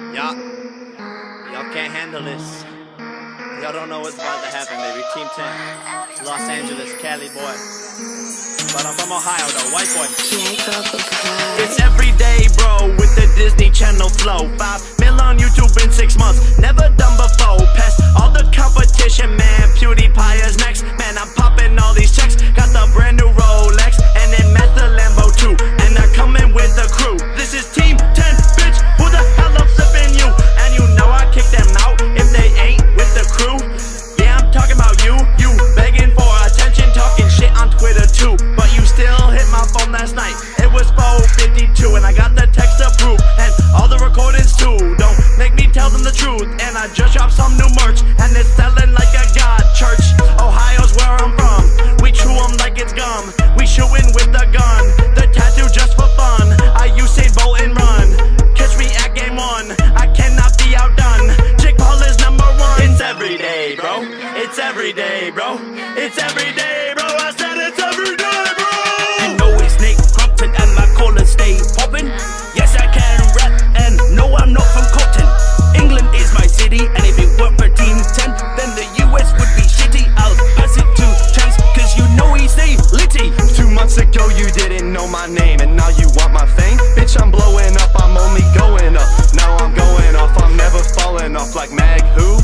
Y'all can't handle this. Y'all don't know what's about to happen, baby. Team 10, Los Angeles, Cali boy. But I'm from Ohio, though, white boy. It's every day, bro, with the Disney Channel flow. 5 mil on YouTube in 6 months, never done before. Past all the competition, man. PewDiePie is next, man. I'm popping all these checks. Got the brand new Rolex, and then met the Lambo too. And they're coming with the crew. This is Team 10, bitch. Who the hell I'm flipping you? And you know I kick them out if they ain't with the crew. Yeah, I'm talking about you. You begging for attention, talking shit on Twitter too. But you still hit my phone last night. It was 4:52, and I got the text approved, and all the recordings too. Don't make me tell them the truth. And I just dropped some new merch, and it's selling like a god church. Ohio's where I'm from. We chew 'em like it's gum. We shootin' with the gun. The tattoo just for fun. I Usain Bolt and run. Catch me at game 1. I cannot be outdone. Jake Paul is number 1. It's every day, bro. It's every day, bro. It's every day, bro. I said it's every day, bro. You know it's Nick Crompton and my collar stay poppin'. Yes, I can rap, and no, I'm not from Compton. England is my city, and if it weren't for Team 10, then the US would be shitty. I'll pass it to Chance, cause you know he stay litty. 2 months ago you didn't know my name, and now you want my fame? Bitch, I'm blowing up, I'm only going up. Now I'm going off, I'm never falling off like Mag who?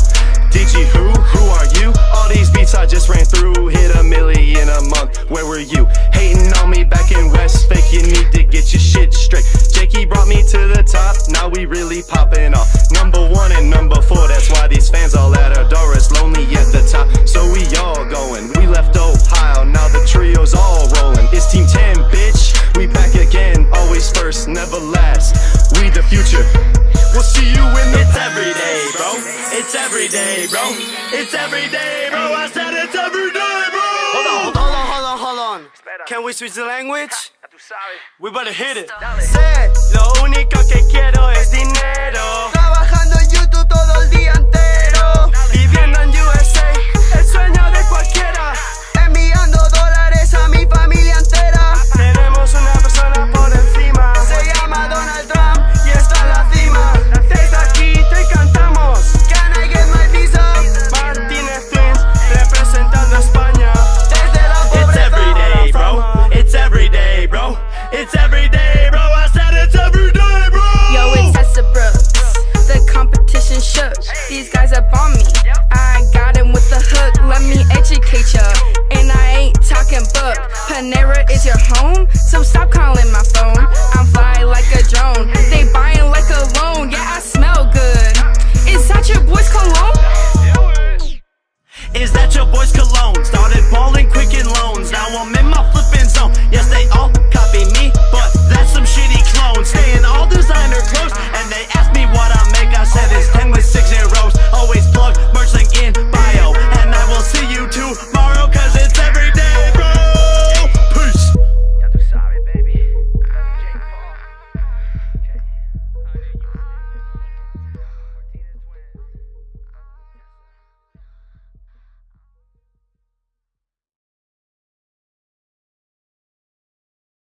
DG who are you? All these beats I just ran through, hit 1 million a month. Where were you? Hating on me back in West Fake, you need to get your shit straight. Jakey brought me to the top, now we really popping off. Number 1 and number 4, that's why these fans all at our door. It's lonely at the top, so we all going. We left Ohio, now the trio's all rolling. It's Team 10, bitch, we back again. Always first, never last, we the future. We'll see you in the It's every day, bro. It's every day, bro. It's every day, bro. I said it's every day, bro. Hold on. Can we switch the language? We better hit it. Sé lo único que